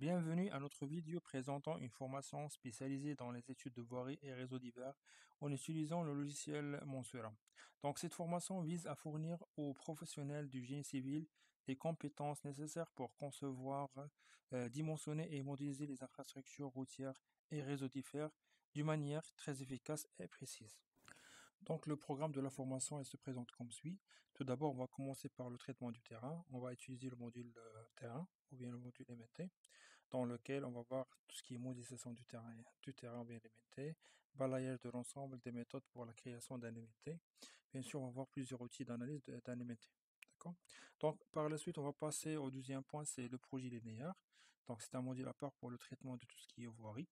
Bienvenue à notre vidéo présentant une formation spécialisée dans les études de voirie et réseaux divers en utilisant le logiciel Monsura. Donc, cette formation vise à fournir aux professionnels du génie civil les compétences nécessaires pour concevoir, dimensionner et modéliser les infrastructures routières et réseaux divers d'une manière très efficace et précise. Donc, le programme de la formation elle se présente comme suit. Tout d'abord, on va commencer par le traitement du terrain. On va utiliser le module terrain ou bien le module MT dans lequel on va voir tout ce qui est modélisation du terrain bien limité, balayage de l'ensemble des méthodes pour la création d'un MT. Bien sûr, on va voir plusieurs outils d'analyse d'un MT. D'accord? Donc, par la suite, on va passer au deuxième point, c'est le projet linéaire. Donc, c'est un module à part pour le traitement de tout ce qui est voirie,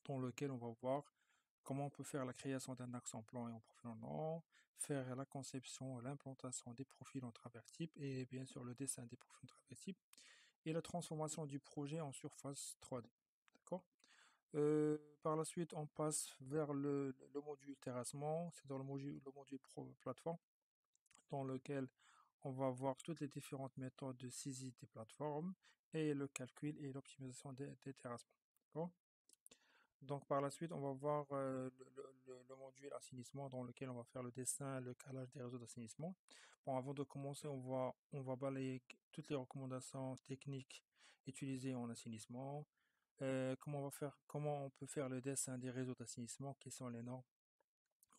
dans lequel on va voir comment on peut faire la création d'un axe en plan et en profil en long, faire la conception et l'implantation des profils en travers type et bien sûr le dessin des profils en travers type et la transformation du projet en surface 3D. D'accord? Par la suite, on passe vers le module terrassement, c'est dans le module plateforme, dans lequel on va voir toutes les différentes méthodes de saisie des plateformes et le calcul et l'optimisation des terrassements. D'accord? Donc par la suite, on va voir le module assainissement dans lequel on va faire le dessin, le calage des réseaux d'assainissement. Bon, avant de commencer, on va balayer toutes les recommandations techniques utilisées en assainissement. Comment on peut faire le dessin des réseaux d'assainissement, qui sont les normes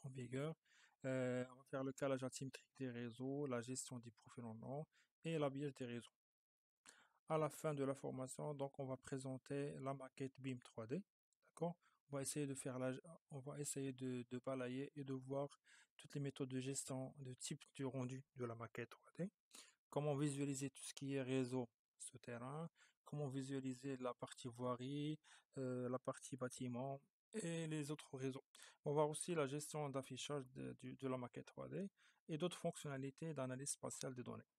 en vigueur. On va faire le calage asymétrique des réseaux, la gestion des profils en nom et l'habillage des réseaux. À la fin de la formation, donc, on va présenter la maquette BIM 3D. D'accord? On va essayer de faire on va essayer de balayer et de voir toutes les méthodes de gestion de type du rendu de la maquette 3D. Comment visualiser tout ce qui est réseau souterrain, comment visualiser la partie voirie, la partie bâtiment et les autres réseaux. On va voir aussi la gestion d'affichage de la maquette 3D et d'autres fonctionnalités d'analyse spatiale des données.